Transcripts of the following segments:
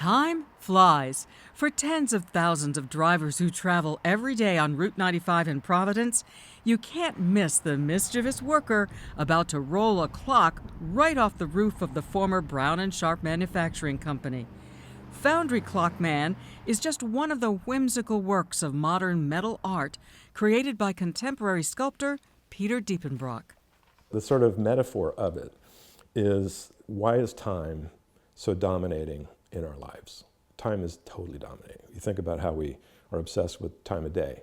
Time flies. For tens of thousands of drivers who travel every day on Route 95 in Providence, you can't miss the mischievous worker about to roll a clock right off the roof of the former Brown & Sharp Manufacturing Company. Foundry Clockman is just one of the whimsical works of modern metal art created by contemporary sculptor Peter Diepenbrock. The sort of metaphor of it is, why is time so dominating in our lives? Time is totally dominating. You think about how we are obsessed with time of day,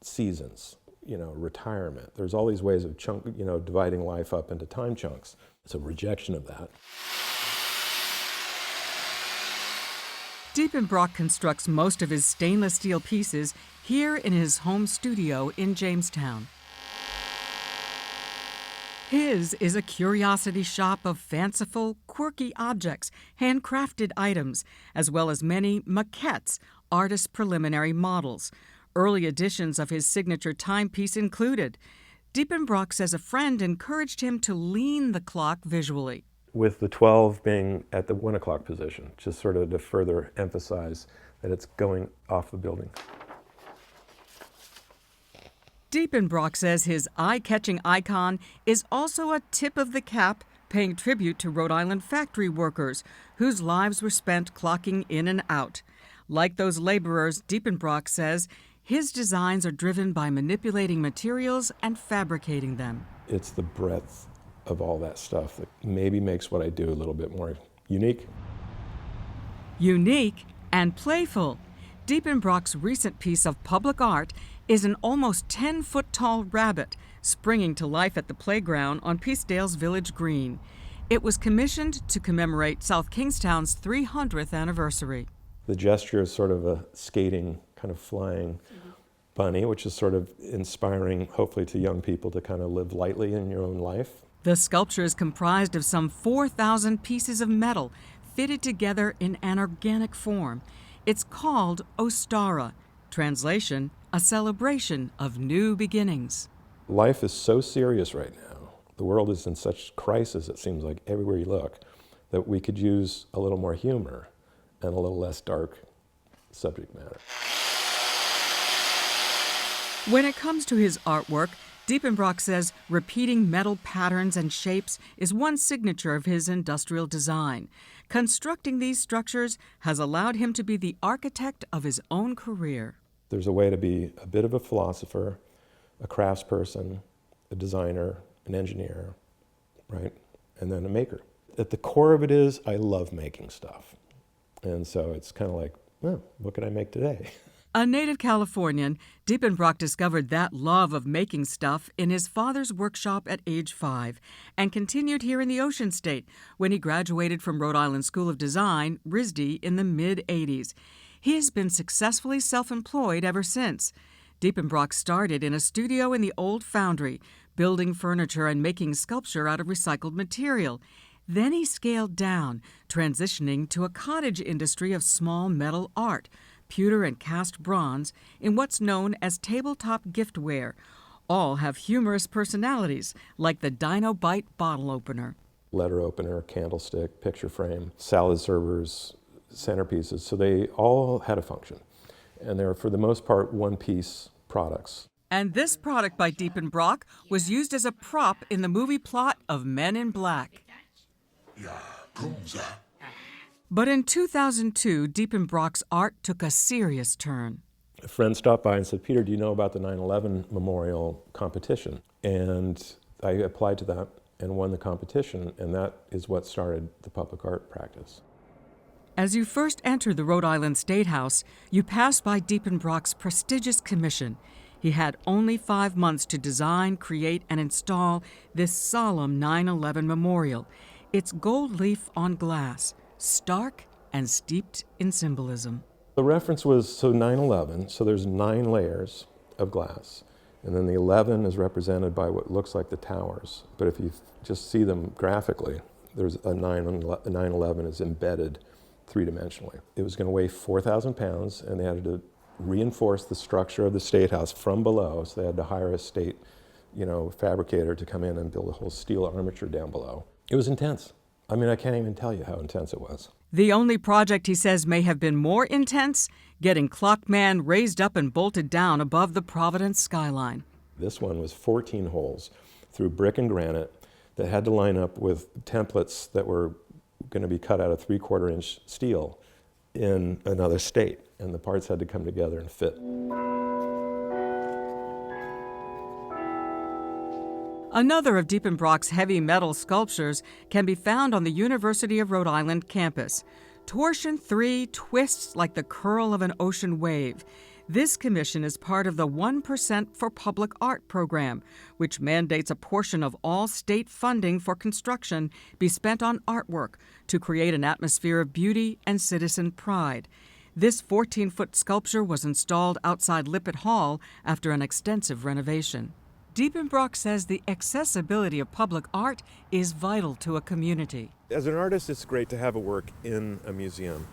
seasons, retirement. There's all these ways of dividing life up into time chunks. It's a rejection of that. Diepenbrock constructs most of his stainless steel pieces here in his home studio in Jamestown. His is a curiosity shop of fanciful, quirky objects, handcrafted items, as well as many maquettes, artist preliminary models. Early editions of his signature timepiece included. Diepenbrock says a friend encouraged him to lean the clock visually. With the 12 being at the 1 o'clock position, just sort of to further emphasize that it's going off the building. Diepenbrock says his eye-catching icon is also a tip of the cap paying tribute to Rhode Island factory workers whose lives were spent clocking in and out. Like those laborers, Diepenbrock says his designs are driven by manipulating materials and fabricating them. It's the breadth of all that stuff that maybe makes what I do a little bit more unique. Unique and playful. Diepenbrock's recent piece of public art is an almost 10-foot-tall rabbit springing to life at the playground on Peacedale's Village Green. It was commissioned to commemorate South Kingstown's 300th anniversary. The gesture is sort of a skating, kind of flying bunny, which is sort of inspiring, hopefully, to young people to kind of live lightly in your own life. The sculpture is comprised of some 4,000 pieces of metal fitted together in an organic form. It's called Ostara, translation, a celebration of new beginnings. Life is so serious right now. The world is in such crisis, it seems like, everywhere you look, that we could use a little more humor and a little less dark subject matter. When it comes to his artwork, Diepenbrock says repeating metal patterns and shapes is one signature of his industrial design. Constructing these structures has allowed him to be the architect of his own career. There's a way to be a bit of a philosopher, a craftsperson, a designer, an engineer, right? And then a maker. At the core of it is, I love making stuff. And so it's kind of like, well, what can I make today? A native Californian, Diepenbrock discovered that love of making stuff in his father's workshop at age 5 and continued here in the Ocean State when he graduated from Rhode Island School of Design, RISD, in the mid-'80s. He has been successfully self-employed ever since. Diepenbrock started in a studio in the old Foundry, building furniture and making sculpture out of recycled material. Then he scaled down, transitioning to a cottage industry of small metal art, pewter and cast bronze, in what's known as tabletop giftware. All have humorous personalities, like the Dino Bite bottle opener. Letter opener, candlestick, picture frame, salad servers, centerpieces. So they all had a function. And they're, for the most part, one-piece products. And this product by Diepenbrock was used as a prop in the movie plot of Men in Black. But in 2002, Diepenbrock's art took a serious turn. A friend stopped by and said, Peter, do you know about the 9/11 memorial competition? And I applied to that and won the competition, and that is what started the public art practice. As you first enter the Rhode Island State House, you pass by Diepenbrock's prestigious commission. He had only 5 months to design, create, and install this solemn 9/11 memorial. It's gold leaf on glass, stark and steeped in symbolism. The reference was 9/11, so there's 9 layers of glass. And then the 11 is represented by what looks like the towers. But if you just see them graphically, there's a 9/11 is embedded three-dimensionally. It was going to weigh 4,000 pounds, and they had to reinforce the structure of the State House from below, so they had to hire a state, fabricator to come in and build a whole steel armature down below. It was intense. I mean, I can't even tell you how intense it was. The only project he says may have been more intense, getting Clockman raised up and bolted down above the Providence skyline. This one was 14 holes through brick and granite that had to line up with templates that were going to be cut out of 3/4-inch steel in another state, and the parts had to come together and fit. Another of Diepenbrock's heavy metal sculptures can be found on the University of Rhode Island campus. Torsion 3 twists like the curl of an ocean wave. This commission is part of the 1% for Public Art program, which mandates a portion of all state funding for construction be spent on artwork to create an atmosphere of beauty and citizen pride. This 14-foot sculpture was installed outside Lippett Hall after an extensive renovation. Diepenbrock says the accessibility of public art is vital to a community. As an artist, it's great to have a work in a museum,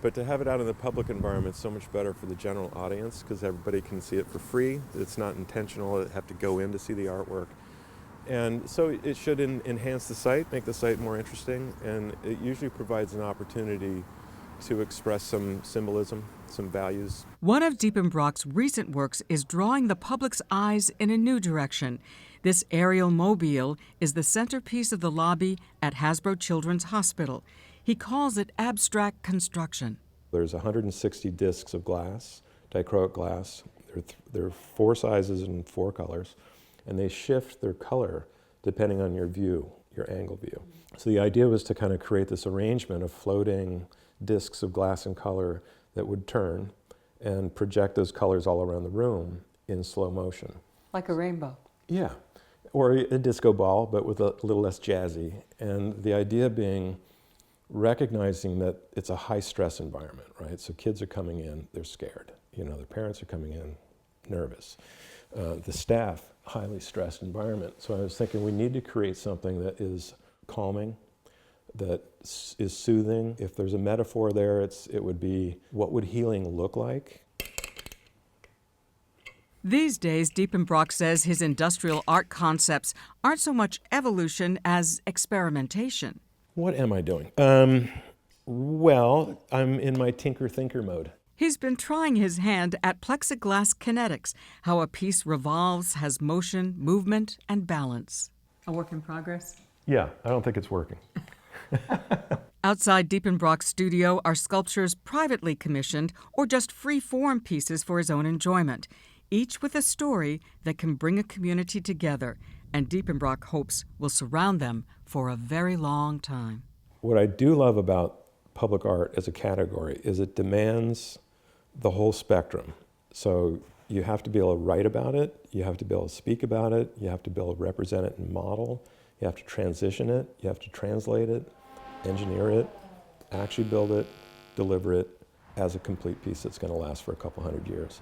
but to have it out in the public environment is so much better for the general audience because everybody can see it for free. It's not intentional to have to go in to see the artwork. And so it should enhance the site, make the site more interesting, and it usually provides an opportunity to express some symbolism, some values. One of Diepenbrock's recent works is drawing the public's eyes in a new direction. This aerial mobile is the centerpiece of the lobby at Hasbro Children's Hospital. He calls it abstract construction. There's 160 discs of glass, dichroic glass. There are 4 sizes and 4 colors, and they shift their color depending on your view, your angle view. So the idea was to kind of create this arrangement of floating discs of glass and color that would turn and project those colors all around the room in slow motion. Like a rainbow. Yeah, or a disco ball, but with a little less jazzy. And the idea being recognizing that it's a high-stress environment, right? So kids are coming in, they're scared. You know, their parents are coming in nervous. The staff, highly stressed environment. So I was thinking we need to create something that is calming, that is soothing. If there's a metaphor there, it would be, what would healing look like? These days, Diepenbrock says his industrial art concepts aren't so much evolution as experimentation. What am I doing? Well, I'm in my tinker-thinker mode. He's been trying his hand at plexiglass kinetics, how a piece revolves, has motion, movement, and balance. A work in progress? Yeah, I don't think it's working. Outside Diepenbrock's studio are sculptures privately commissioned or just free-form pieces for his own enjoyment, each with a story that can bring a community together, and Diepenbrock hopes will surround them for a very long time. What I do love about public art as a category is it demands the whole spectrum. So you have to be able to write about it, you have to be able to speak about it, you have to be able to represent it and model, you have to transition it, you have to translate it, engineer it, actually build it, deliver it as a complete piece that's going to last for a couple hundred years.